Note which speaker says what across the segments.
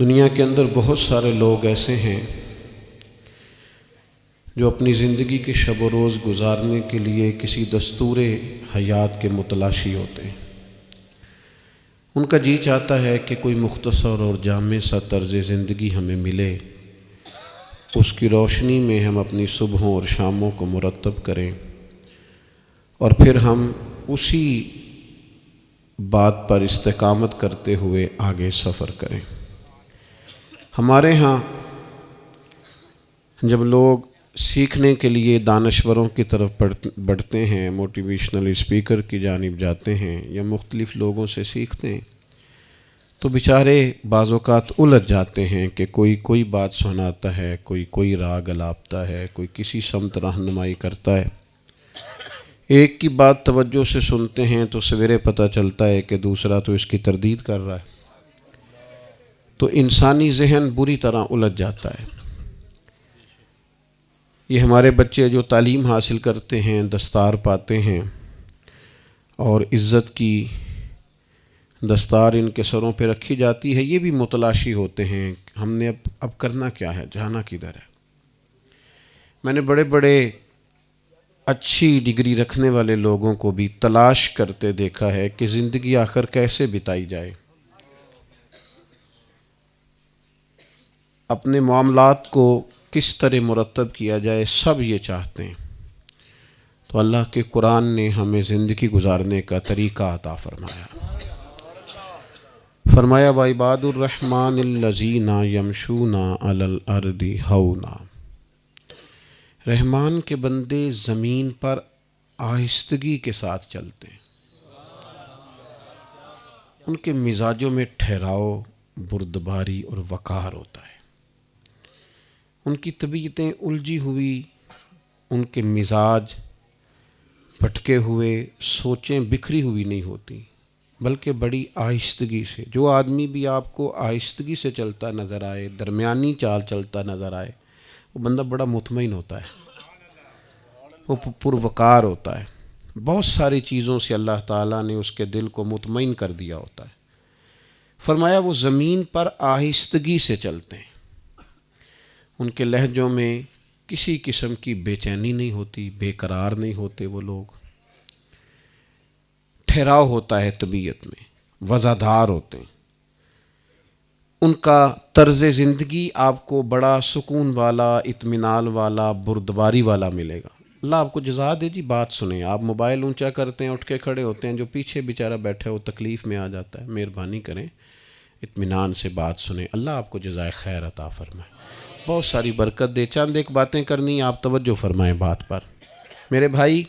Speaker 1: دنیا کے اندر بہت سارے لوگ ایسے ہیں جو اپنی زندگی کے شب و روز گزارنے کے لیے کسی دستور حیات کے متلاشی ہوتے ہیں۔ ان کا جی چاہتا ہے کہ کوئی مختصر اور جامع سا طرز زندگی ہمیں ملے، اس کی روشنی میں ہم اپنی صبحوں اور شاموں کو مرتب کریں اور پھر ہم اسی بات پر استقامت کرتے ہوئے آگے سفر کریں۔ ہمارے ہاں جب لوگ سیکھنے کے لیے دانشوروں کی طرف بڑھتے ہیں، موٹیویشنل اسپیکر کی جانب جاتے ہیں یا مختلف لوگوں سے سیکھتے ہیں، تو بیچارے بعض اوقات الجھ جاتے ہیں کہ کوئی بات سناتا ہے، کوئی راگ الاپتا ہے، کوئی کسی سمت رہنمائی کرتا ہے۔ ایک کی بات توجہ سے سنتے ہیں تو سویرے پتہ چلتا ہے کہ دوسرا تو اس کی تردید کر رہا ہے، تو انسانی ذہن بری طرح الجھ جاتا ہے۔ یہ ہمارے بچے جو تعلیم حاصل کرتے ہیں، دستار پاتے ہیں اور عزت کی دستار ان کے سروں پہ رکھی جاتی ہے، یہ بھی متلاشی ہوتے ہیں ہم نے اب کرنا کیا ہے، جانا کدھر ہے۔ میں نے بڑے اچھی ڈگری رکھنے والے لوگوں کو بھی تلاش کرتے دیکھا ہے کہ زندگی آخر کیسے بتائی جائے، اپنے معاملات کو کس طرح مرتب کیا جائے، سب یہ چاہتے ہیں۔ تو اللہ کے قرآن نے ہمیں زندگی گزارنے کا طریقہ عطا فرمایا وَعِبَادُ الرَّحْمَنِ الَّذِينَ يَمْشُونَ عَلَى الْأَرْضِ هَوْنًا، رحمان کے بندے زمین پر آہستگی کے ساتھ چلتے ہیں، ان کے مزاجوں میں ٹھہراؤ، بردباری اور وقار ہوتا ہے۔ ان کی طبیعتیں الجھی ہوئی، ان کے مزاج بھٹکے ہوئے، سوچیں بکھری ہوئی نہیں ہوتی، بلکہ بڑی آہستگی سے۔ جو آدمی بھی آپ کو آہستگی سے چلتا نظر آئے، درمیانی چال چلتا نظر آئے، وہ بندہ بڑا مطمئن ہوتا ہے، وہ پروقار ہوتا ہے۔ بہت ساری چیزوں سے اللہ تعالیٰ نے اس کے دل کو مطمئن کر دیا ہوتا ہے۔ فرمایا وہ زمین پر آہستگی سے چلتے ہیں، ان کے لہجوں میں کسی قسم کی بے چینی نہیں ہوتی، بے قرار نہیں ہوتے، وہ لوگ ٹھہراؤ ہوتا ہے طبیعت میں، وزادار ہوتے ہیں۔ ان کا طرز زندگی آپ کو بڑا سکون والا، اطمینان والا، بردباری والا ملے گا۔ اللہ آپ کو جزا دے جی، بات سنیں۔ آپ موبائل اونچا کرتے ہیں، اٹھ کے کھڑے ہوتے ہیں، جو پیچھے بیچارہ بیٹھا ہے وہ تکلیف میں آ جاتا ہے، مہربانی کریں اطمینان سے بات سنیں، اللہ آپ کو جزائے خیر عطا فرمائے، بہت ساری برکت دے۔ چند ایک باتیں کرنی ہیں، آپ توجہ فرمائیں بات پر میرے بھائی۔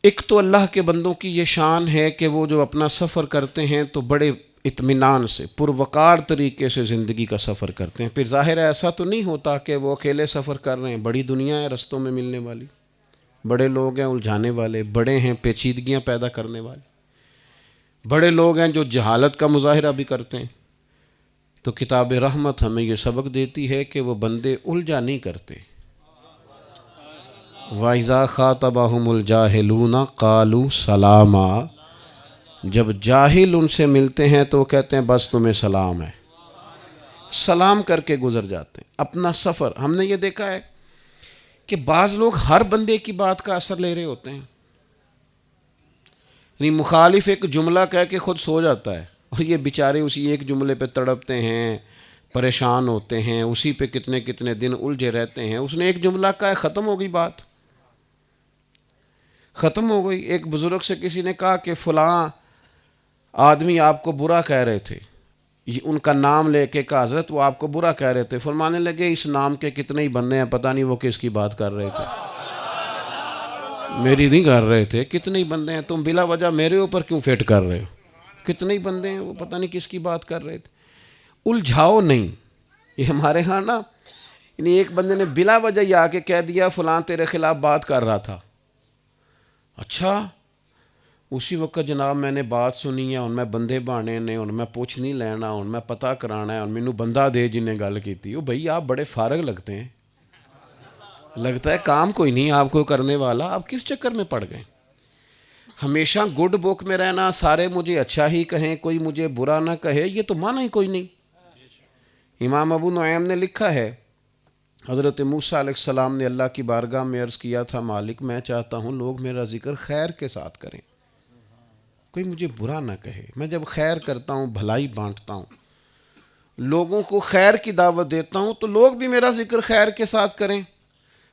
Speaker 1: ایک تو اللہ کے بندوں کی یہ شان ہے کہ وہ جو اپنا سفر کرتے ہیں تو بڑے اطمینان سے، پروقار طریقے سے زندگی کا سفر کرتے ہیں۔ پھر ظاہر ہے ایسا تو نہیں ہوتا کہ وہ اکیلے سفر کر رہے ہیں، بڑی دنیا ہے رستوں میں ملنے والی، بڑے لوگ ہیں الجھانے والے، بڑے ہیں پیچیدگیاں پیدا کرنے والے، بڑے لوگ ہیں جو جہالت کا مظاہرہ بھی کرتے ہیں۔ تو کتاب رحمت ہمیں یہ سبق دیتی ہے کہ وہ بندے الجھا نہیں کرتے۔ وَإِذَا خَاطَبَهُمُ الْجَاهِلُونَ قَالُوا سَلَامًا، جب جاہل ان سے ملتے ہیں تو وہ کہتے ہیں بس تمہیں سلام ہے، سلام کر کے گزر جاتے ہیں اپنا سفر۔ ہم نے یہ دیکھا ہے کہ بعض لوگ ہر بندے کی بات کا اثر لے رہے ہوتے ہیں، یعنی مخالف ایک جملہ کہہ کے خود سو جاتا ہے اور یہ بیچارے اسی ایک جملے پہ تڑپتے ہیں، پریشان ہوتے ہیں، اسی پہ کتنے دن الجھے رہتے ہیں۔ اس نے ایک جملہ کہا ہے، ختم ہو گئی بات، ختم ہو گئی۔ ایک بزرگ سے کسی نے کہا کہ فلاں آدمی آپ کو برا کہہ رہے تھے، یہ ان کا نام لے کے کہا حضرت وہ آپ کو برا کہہ رہے تھے، فرمانے لگے اس نام کے کتنے ہی بندے ہیں، پتہ نہیں وہ کس کی بات کر رہے تھے، میری نہیں کر رہے تھے، کتنے ہی بندے ہیں، تم بلا وجہ میرے اوپر کیوں فٹ کر رہے ہو، کتنے ہی بندے ہیں، وہ پتہ نہیں کس کی بات کر رہے تھے۔ الجھاؤ نہیں۔ یہ ہمارے ہاں نا، یعنی ایک بندے نے بلا وجہ یہ آ کے کہہ دیا فلاں تیرے خلاف بات کر رہا تھا، اچھا اسی وقت جناب میں نے بات سنی ہے، ان میں بندے بانے نے، ان میں پوچھ نہیں لینا، ان میں پتہ کرانا ہے، ان مینوں بندہ دے جنہیں گل کی تھی۔ بھئی آپ بڑے فارغ لگتے ہیں، لگتا ہے کام کوئی نہیں آپ کو کرنے والا، آپ کس چکر میں پڑ گئے؟ ہمیشہ گڈ بک میں رہنا، سارے مجھے اچھا ہی کہیں، کوئی مجھے برا نہ کہے، یہ تو معنی ہی کوئی نہیں۔ امام ابو نعیم نے لکھا ہے حضرت موسیٰ علیہ السلام نے اللہ کی بارگاہ میں عرض کیا تھا مالک میں چاہتا ہوں لوگ میرا ذکر خیر کے ساتھ کریں، کوئی مجھے برا نہ کہے، میں جب خیر کرتا ہوں بھلائی بانٹتا ہوں لوگوں کو خیر کی دعوت دیتا ہوں تو لوگ بھی میرا ذکر خیر کے ساتھ کریں۔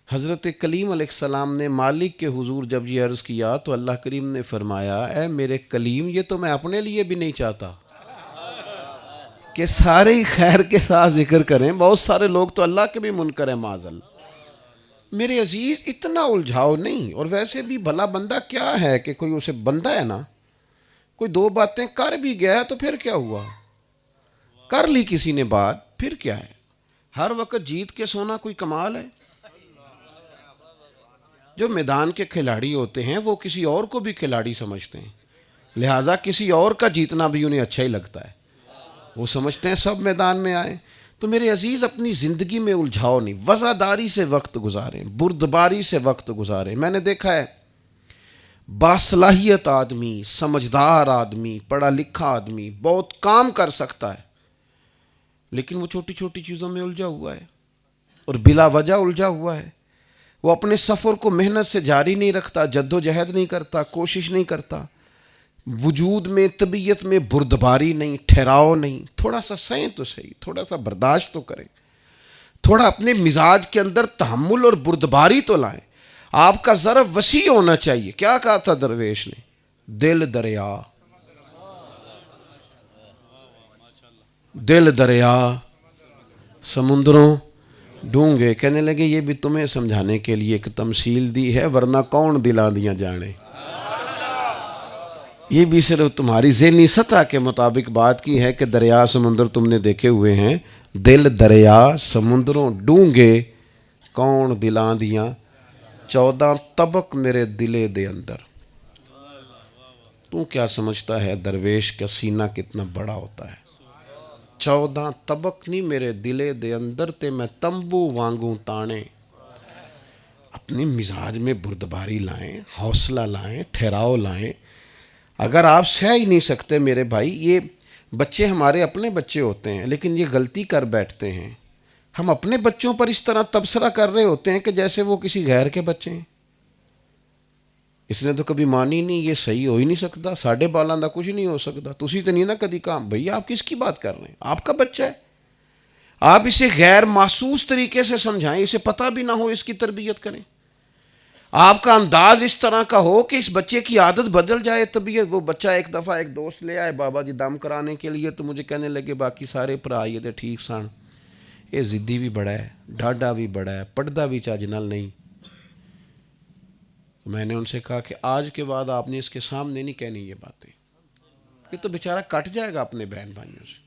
Speaker 1: حضرت کلیم علیہ السلام نے مالک کے حضور جب یہ عرض کیا تو اللہ کریم نے فرمایا اے میرے کلیم یہ تو میں اپنے لیے بھی نہیں چاہتا کہ سارے ہی خیر کے ساتھ ذکر کریں، بہت سارے لوگ تو اللہ کے بھی منکر ہیں معاذ اللہ۔ میرے عزیز اتنا الجھاؤ نہیں، اور ویسے بھی بھلا بندہ کیا ہے کہ کوئی اسے بندہ ہے نا، کوئی دو باتیں کر بھی گیا تو پھر کیا ہوا، کر لی کسی نے بات پھر کیا ہے، ہر وقت جیت کے سونا کوئی کمال ہے؟ جو میدان کے کھلاڑی ہوتے ہیں وہ کسی اور کو بھی کھلاڑی سمجھتے ہیں، لہٰذا کسی اور کا جیتنا بھی انہیں اچھا ہی لگتا ہے، وہ سمجھتے ہیں سب میدان میں آئیں۔ تو میرے عزیز اپنی زندگی میں الجھاؤ نہیں، وفاداری سے وقت گزاریں، بردباری سے وقت گزاریں۔ میں نے دیکھا ہے باصلاحیت آدمی، سمجھدار آدمی، پڑھا لکھا آدمی بہت کام کر سکتا ہے لیکن وہ چھوٹی چھوٹی چیزوں میں الجھا ہوا ہے اور بلا وجہ الجھا ہوا ہے۔ وہ اپنے سفر کو محنت سے جاری نہیں رکھتا، جد و جہد نہیں کرتا، کوشش نہیں کرتا، وجود میں طبیعت میں بردباری نہیں، ٹھہراؤ نہیں۔ تھوڑا سا سہیں تو صحیح، تھوڑا سا برداشت تو کریں، تھوڑا اپنے مزاج کے اندر تحمل اور بردباری تو لائیں۔ آپ کا ظرف وسیع ہونا چاہیے۔ کیا کہا تھا درویش نے؟ دل دریا، دل دریا سمندروں ڈونگے۔ کہنے لگے یہ بھی تمہیں سمجھانے کے لیے ایک تمثیل دی ہے، ورنہ کون دلا دیا جانے۔ یہ بھی صرف تمہاری ذہنی سطح کے مطابق بات کی ہے کہ دریا سمندر تم نے دیکھے ہوئے ہیں، دل دریا سمندروں ڈونگے کون دلا دیا، 14 طبق میرے دلے دے اندر۔ تو کیا سمجھتا ہے درویش کا سینہ کتنا بڑا ہوتا ہے؟ 14 طبق نہیں میرے دلے دے اندر تے میں تمبو وانگوں تانے۔ اپنی مزاج میں بردباری لائیں، حوصلہ لائیں، ٹھہراؤ لائیں۔ اگر آپ سہ ہی نہیں سکتے میرے بھائی، یہ بچے ہمارے اپنے بچے ہوتے ہیں لیکن یہ غلطی کر بیٹھتے ہیں، ہم اپنے بچوں پر اس طرح تبصرہ کر رہے ہوتے ہیں کہ جیسے وہ کسی غیر کے بچے ہیں۔ اس نے تو کبھی مانی نہیں، یہ صحیح ہو ہی نہیں سکتا، ساڈے بالاں دا کچھ نہیں ہو سکتا، تسی تو نہیں نا کدی کہا۔ بھئی آپ کس کی بات کر رہے ہیں؟ آپ کا بچہ ہے، آپ اسے غیر محسوس طریقے سے سمجھائیں، اسے پتہ بھی نہ ہو، اس کی تربیت کریں۔ آپ کا انداز اس طرح کا ہو کہ اس بچے کی عادت بدل جائے طبیعت۔ وہ بچہ ایک دفعہ ایک دوست لے آئے بابا جی دم کرانے کے لیے، تو مجھے کہنے لگے باقی سارے پر آئیے تھے ٹھیک سن، یہ ضدی بھی بڑا ہے، ڈھاڈا بھی بڑا ہے، پڑھدا بھی چج نال نہیں۔ میں نے ان سے کہا کہ آج کے بعد آپ نے اس کے سامنے نہیں کہنی یہ باتیں، یہ تو بیچارہ کٹ جائے گا اپنے بہن بھائیوں سے،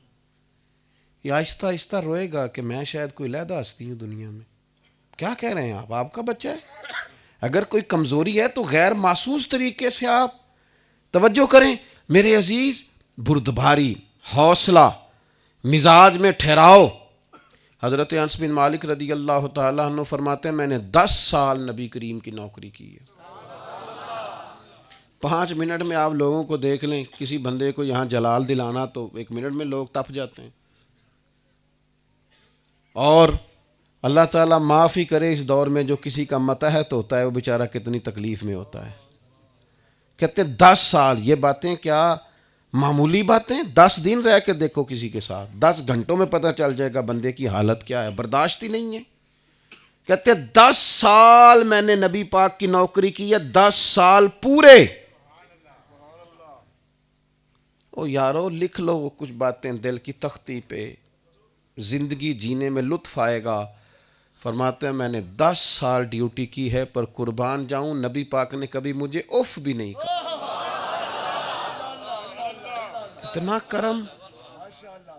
Speaker 1: یہ آہستہ آہستہ روئے گا کہ میں شاید کوئی علیحدہ ہستی ہوں دنیا میں۔ کیا کہہ رہے ہیں آپ کا بچہ ہے؟ اگر کوئی کمزوری ہے تو غیر محسوس طریقے سے آپ توجہ کریں۔ میرے عزیز بردباری، حوصلہ، مزاج میں ٹھہراؤ۔ حضرت انس بن مالک رضی اللہ تعالیٰ عنہ فرماتے ہیں میں نے 10 سال نبی کریم کی نوکری کی ہے۔ 5 منٹ میں آپ لوگوں کو دیکھ لیں، کسی بندے کو یہاں جلال دلانا تو 1 منٹ میں لوگ تپ جاتے ہیں، اور اللہ تعالیٰ معافی کرے اس دور میں جو کسی کا متحد ہوتا ہے وہ بیچارہ کتنی تکلیف میں ہوتا ہے۔ کہتے 10 سال، یہ باتیں کیا معمولی باتیں؟ 10 دن رہ کے دیکھو کسی کے ساتھ، 10 گھنٹوں میں پتہ چل جائے گا بندے کی حالت کیا ہے، برداشت ہی نہیں ہے۔ کہتے 10 سال میں نے نبی پاک کی نوکری کی ہے، 10 سال پورے۔ او یارو لکھ لو وہ کچھ باتیں دل کی تختی پہ، زندگی جینے میں لطف آئے گا۔ فرماتے ہیں میں نے 10 سال ڈیوٹی کی ہے، پر قربان جاؤں نبی پاک نے کبھی مجھے اف بھی نہیں کہا۔ اتنا کرم،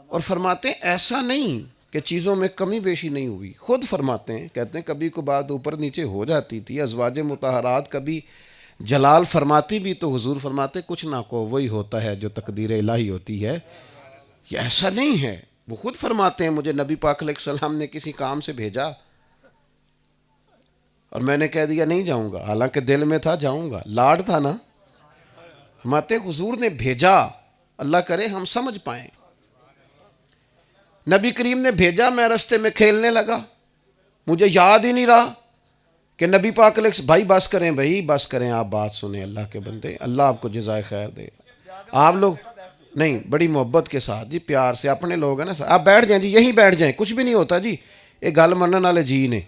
Speaker 1: اور فرماتے ہیں ایسا نہیں کہ چیزوں میں کمی بیشی نہیں ہوئی۔ خود فرماتے ہیں، کہتے ہیں کبھی کو بات اوپر نیچے ہو جاتی تھی، ازواج مطہرات کبھی جلال فرماتی بھی تو حضور فرماتے کچھ نہ کو، وہی ہوتا ہے جو تقدیر الہی ہوتی ہے، یہ ایسا نہیں ہے۔ وہ خود فرماتے ہیں مجھے نبی پاک علیہ السلام نے کسی کام سے بھیجا اور میں نے کہہ دیا نہیں جاؤں گا، حالانکہ دل میں تھا جاؤں گا، لاڈ تھا نا۔ فرماتے حضور نے بھیجا، اللہ کرے ہم سمجھ پائیں۔ نبی کریم نے بھیجا، میں رستے میں کھیلنے لگا، مجھے یاد ہی نہیں رہا کہ نبی پاک علیہ بھائی بس کریں، بھائی بس کریں، آپ بات سنیں اللہ کے بندے، اللہ آپ کو جزائے خیر دے۔ آپ لوگ نہیں، بڑی محبت کے ساتھ جی، پیار سے، اپنے لوگ ہیں نا، آپ بیٹھ جائیں جی، یہیں بیٹھ جائیں، کچھ بھی نہیں ہوتا جی، ایک گل منن والے جی نے،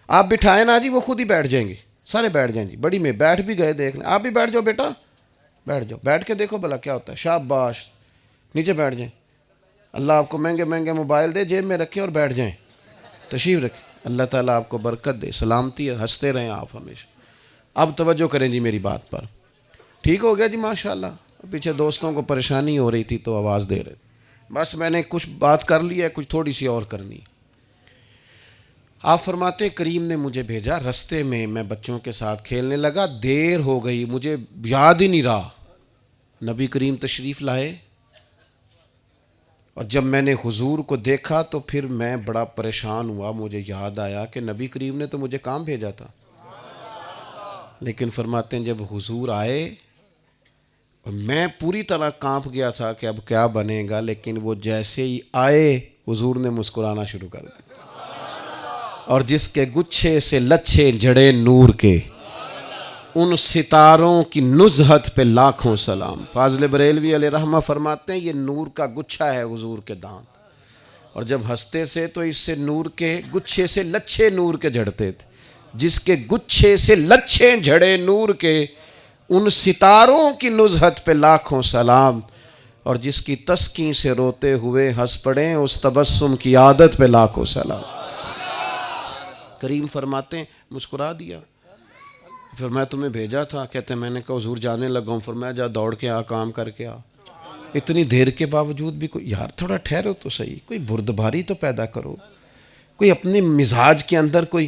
Speaker 1: آپ بٹھائیں نا جی، وہ خود ہی بیٹھ جائیں گے، سارے بیٹھ جائیں جی، بڑی میں بیٹھ بھی گئے، دیکھ لیں، آپ بھی بیٹھ جاؤ بیٹا، بیٹھ جاؤ، بیٹھ کے دیکھو بھلا کیا ہوتا ہے، شاباش، نیچے بیٹھ جائیں، اللہ آپ کو مہنگے مہنگے موبائل دے، جیب میں رکھیں اور بیٹھ جائیں، تشریف رکھیں، اللہ تعالیٰ آپ کو برکت دے، سلامتی ہے، ہنستے رہیں آپ ہمیشہ۔ اب توجہ کریں جی میری بات پر، ٹھیک ہو گیا جی ماشاءاللہ، پیچھے دوستوں کو پریشانی ہو رہی تھی تو آواز دے رہے تھے، بس میں نے کچھ بات کر لی ہے، کچھ تھوڑی سی اور کرنی ہے۔ آپ فرماتے ہیں کریم نے مجھے بھیجا، رستے میں میں بچوں کے ساتھ کھیلنے لگا، دیر ہو گئی، مجھے یاد ہی نہیں رہا، نبی کریم تشریف لائے، اور جب میں نے حضور کو دیکھا تو پھر میں بڑا پریشان ہوا، مجھے یاد آیا کہ نبی کریم نے تو مجھے کام بھیجا تھا، لیکن فرماتے ہیں جب حضور آئے اور میں پوری طرح کانپ گیا تھا کہ اب کیا بنے گا، لیکن وہ جیسے ہی آئے حضور نے مسکرانا شروع کر دیا، اور جس کے گچھے سے لچھے جڑے نور کے، ان ستاروں کی نزہت پہ لاکھوں سلام۔ فاضل بریلوی علیہ رحمہ فرماتے ہیں یہ نور کا گچھا ہے حضور کے دانت، اور جب ہنستے سے تو اس سے نور کے گچھے سے لچھے نور کے جھڑتے تھے، جس کے گچھے سے لچھے جھڑے نور کے، ان ستاروں کی نزہت پہ لاکھوں سلام، اور جس کی تسکین سے روتے ہوئے ہنس پڑیں اس تبسم کی عادت پہ لاکھوں سلام۔ کریم فرماتے ہیں مسکرا دیا، پھر میں تمہیں بھیجا تھا، کہتے ہیں میں نے کہا حضور جانے لگا ہوں، فرمایا جا دوڑ کے آ، کام کر کے آ، اتنی دیر کے باوجود بھی کوئی یار تھوڑا ٹھہرو تو صحیح، کوئی بردباری تو پیدا کرو، کوئی اپنے مزاج کے اندر کوئی